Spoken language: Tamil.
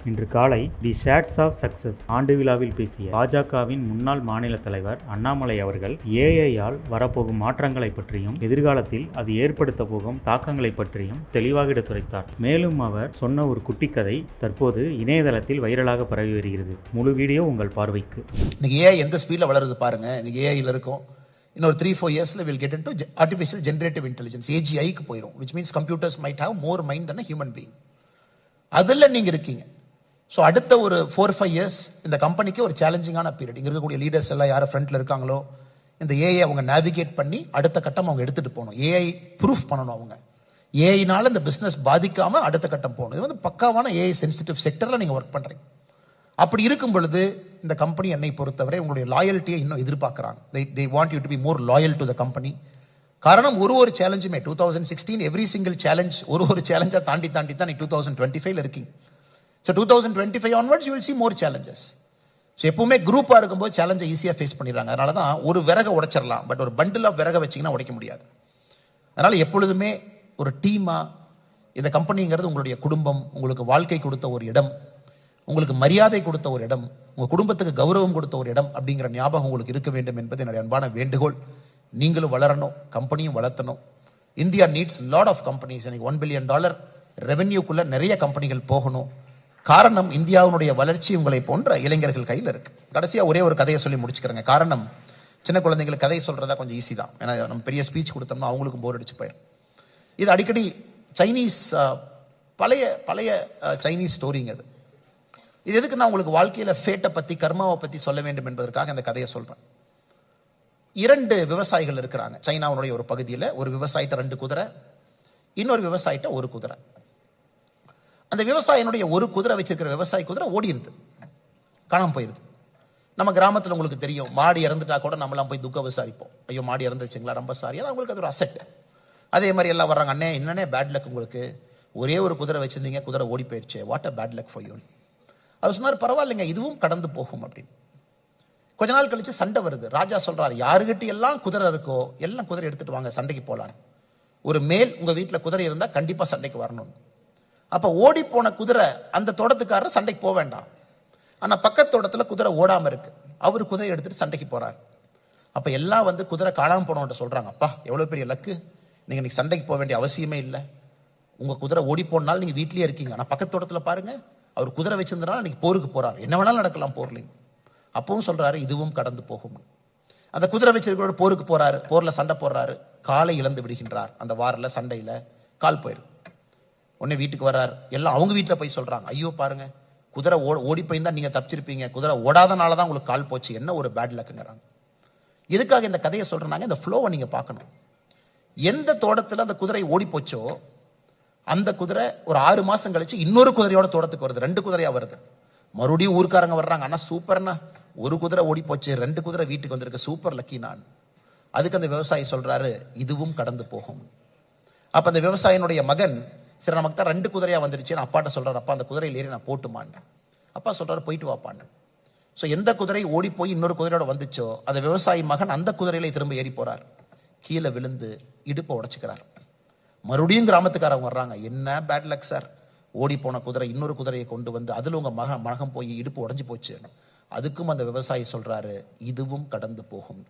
இன்று காலை தி ஷேட்ஸ் ஆஃப் சக்சஸ் ஆண்டு விழாவில் பேசிய பாஜகவின் முன்னாள் மாநில தலைவர் அண்ணாமலை அவர்கள் ஏஐயால் வரப்போகும் மாற்றங்களை பற்றியும் எதிர்காலத்தில் அது ஏற்படுத்த போகும் தாக்கங்களை பற்றியும் தெளிவாக எடுத்துரைத்தார். மேலும் அவர் சொன்ன ஒரு குட்டி கதை தற்போது இணையதளத்தில் வைரலாக பரவி வருகிறது. முழு வீடியோ உங்கள் பார்வைக்கு. இன்னைக்கு ஏஐ எந்த ஸ்பீட்ல வளருது பாருங்க. இன்னைக்கு ஏஐல இருக்கும். இன்னொரு 3-4 yearsல we'll get into artificial generative intelligence, AGI-க்கு போயிடும். which means computers might have more mind than a human being. அதுல நீங்க இருக்கீங்க. ஸோ அடுத்த ஒரு 4-5 years இந்த கம்பெனிக்கு ஒரு சேலஞ்சிங்கான பீரியட். இங்க இருக்கக்கூடிய லீடர்ஸ் எல்லாம் யாரும் ஃப்ரண்ட்ல இருக்காங்களோ இந்த ஏஐ அவங்க நேவிகேட் பண்ணி அடுத்த கட்டம் அவங்க எடுத்துட்டு போகணும். ஏஐ ப்ரூஃப் பண்ணணும். அவங்க ஏஐனால இந்த பிசினஸ் பாதிக்காம அடுத்த கட்டம் போகணும். இது வந்து பக்காவான ஏஐ சென்சிட்டிவ் செக்டர்ல நீங்க ஒர்க் பண்றீங்க. அப்படி இருக்கும் பொழுது இந்த கம்பெனி என்னை பொறுத்தவரை உங்களுடைய லாயல்ட்டியை இன்னும் எதிர்பார்க்கிறாங்க. they want you to be more loyal to the company. காரணம் ஒரு சேலஞ்சுமே 2016 எவ்ரி சிங்கிள் சேலஞ்ச் ஒரு சேலஞ்சா தாண்டி தான் 2025 இருக்கீங்க. So 2025 onwards you will see more challenges. So எப்பவுமே குரூப்பா இருக்கும்போது சேலஞ்சை ஈஸியா ஃபேஸ் பண்ணிடுறாங்க. அதனால தான் ஒரு விறகை உடைச்சிடலாம், பட் ஒரு பண்டில் ஆஃப் விறகை வச்சிங்கன்னா உடைக்க முடியாது. அதனால எப்பொழுதுமே ஒரு டீமா இந்த கம்பெனிங்கிறது உங்களுடைய குடும்பம், உங்களுக்கு வாழ்க்கை கொடுத்த ஒரு இடம், உங்களுக்கு மரியாதை கொடுத்த ஒரு இடம், உங்க குடும்பத்துக்கு கௌரவம் கொடுத்த ஒரு இடம் அப்படிங்கிற ஞாபகம் உங்களுக்கு இருக்க வேண்டும் என்பது என்னுடைய அன்பான வேண்டுகோள். நீங்களும் வளரணும், கம்பெனியும் வளர்த்தணும். India needs lot of companies. எனக்கு $1 billion ரெவென்யூக்குள்ள நிறைய கம்பெனிகள் போகணும். காரணம் இந்தியாவுடைய வளர்ச்சி உங்களை போன்ற இளைஞர்கள் கையில் இருக்கு. கடைசியா ஒரே ஒரு கதையை சொல்லி முடிச்சுக்கிறேங்க. காரணம் சின்ன குழந்தைங்களுக்கு கதை சொல்றதா கொஞ்சம் ஈஸி தான். ஏன்னா நம்ம பெரிய ஸ்பீச் கொடுத்தோம்னா அவங்களுக்கு போர் அடிச்சு போயிடும். இது அடிக்கடி சைனீஸ் பழைய சைனீஸ் ஸ்டோரிங்க. இது எதுக்கு நான் உங்களுக்கு வாழ்க்கையில ஃபேட்டை பத்தி கர்மாவை பத்தி சொல்ல வேண்டும் என்பதற்காக இந்த கதையை சொல்றேன். 2 விவசாயிகள் இருக்கிறாங்க சைனாவுடைய ஒரு பகுதியில். ஒரு விவசாயிட்ட 2 குதிரை, இன்னொரு விவசாயிட்ட 1 குதிரை. அந்த விவசாயினுடைய 1 குதிரை வச்சிருக்கிற விவசாயி குதிரை ஓடிடுது, காணாம போயிருது. நம்ம கிராமத்தில் உங்களுக்கு தெரியும், மாடு இறந்துட்டா கூட நம்மளாம் போய் துக்கம் விசாரிப்போம். ஐயோ மாடு இறந்துச்சுங்களா, ரொம்ப சாரி. ஏன்னா உங்களுக்கு அது ஒரு அசெட். அதே மாதிரி எல்லாம் வர்றாங்க, அண்ணே என்னன்னே பேட் லக் உங்களுக்கு, ஒரே ஒரு குதிரை வச்சிருந்தீங்க, குதிரை ஓடி போயிருச்சு, what a bad luck for you. அவர் சொன்னார், பரவாயில்லைங்க இதுவும் கடந்து போகும் அப்படின்னு. கொஞ்ச நாள் கழிச்சு சண்டை வருது. ராஜா சொல்றாரு, யாருகிட்ட எல்லாம் குதிரை இருக்கோ எல்லாம் குதிரை எடுத்துட்டு வாங்க, சண்டைக்கு போலாம். ஒரு மேல் உங்க வீட்டுல குதிரை இருந்தா கண்டிப்பா சண்டைக்கு வரணும். அப்ப ஓடி போன குதிரை அந்த தோட்டத்துக்காரர் சண்டைக்கு போக வேண்டாம். ஆனா பக்கத்து தோட்டத்துல குதிரை ஓடாம இருக்கு, அவரு குதிரை எடுத்துட்டு சண்டைக்கு போறாரு. அப்ப எல்லாம் வந்து குதிரை காணாம போனவன்ட்ட சொல்றாங்க, அப்பா எவ்வளவு பெரிய லக்கு, நீங்க இன்னைக்கு சண்டைக்கு போக வேண்டிய அவசியமே இல்லை. உங்க குதிரை ஓடி போனாலும் நீங்க வீட்லயே இருக்கீங்க. ஆனா பக்கத்து தோட்டத்துல பாருங்க, அவர் குதிரை வச்சிருந்தனால இன்னைக்கு போருக்கு போறாரு, என்ன வேணாலும் நடக்கலாம் போர்லையும். அப்பவும் சொல்றாரு இதுவும் கடந்து போகும். அந்த குதிரை வச்சிருக்கிற போருக்கு போறாரு, போர்ல சண்டை போடுறாரு, காலை இழந்து விடுகின்றார். அந்த வாரில் சண்டையில கால் போயிருக்கு. உடனே வீட்டுக்கு வர்றாரு, எல்லாம் அவங்க வீட்டில் போய் சொல்றாங்க, ஐயோ பாருங்க குதிரை ஓடி போயிருந்தா நீங்க தப்பிச்சிருப்பீங்க, குதிரை ஓடாதனாலதான் உங்களுக்கு கால் போச்சு, என்ன ஒரு பேட் லக்குங்கிறாங்க. எதுக்காக இந்த கதையை சொல்றாங்க, இந்த ஃப்ளோவை நீங்க பார்க்கணும். எந்த தோட்டத்தில் அந்த குதிரை ஓடி போச்சோ அந்த குதிரை ஒரு 6 மாசம் கழிச்சு இன்னொரு குதிரையோட தோட்டத்துக்கு வருது, 2 குதிரையா வருது. மறுபடியும் ஊருக்காரங்க வர்றாங்க, ஆனா சூப்பர்னா ஒரு குதிரை ஓடி போச்சு, 2 குதிரை வீட்டுக்கு வந்திருக்கு, சூப்பர் லக்கி நான். அதுக்கு அந்த விவசாயி சொல்றாரு இதுவும் கடந்து போகும். அப்ப அந்த விவசாயினுடைய மகன், சரி நமக்கு தான் 2 குதிரையா வந்துருச்சு, அப்பாட்ட சொல்றாரு, அப்பா அந்த குதிரையில் ஏறி நான் போட்டுமான்னு. அப்பா சொல்றாரு போயிட்டு வாப்பான்னு. ஸோ எந்த குதிரை ஓடி போய் இன்னொரு குதிரையோட வந்துச்சோ அந்த விவசாயி மகன் அந்த குதிரையில திரும்ப ஏறி போறார். கீழே விழுந்து இடுப்பை உடைச்சுக்கிறார். மறுபடியும் கிராமத்துக்காரங்க வர்றாங்க, என்ன பேட் லக் சார், ஓடி போன குதிரை இன்னொரு குதிரையை கொண்டு வந்து அதுல உங்க மகன் போய் இடுப்பு உடைஞ்சு போச்சு. அதுக்கும் அந்த விவசாயி சொல்றாரு இதுவும் கடந்து போகும்.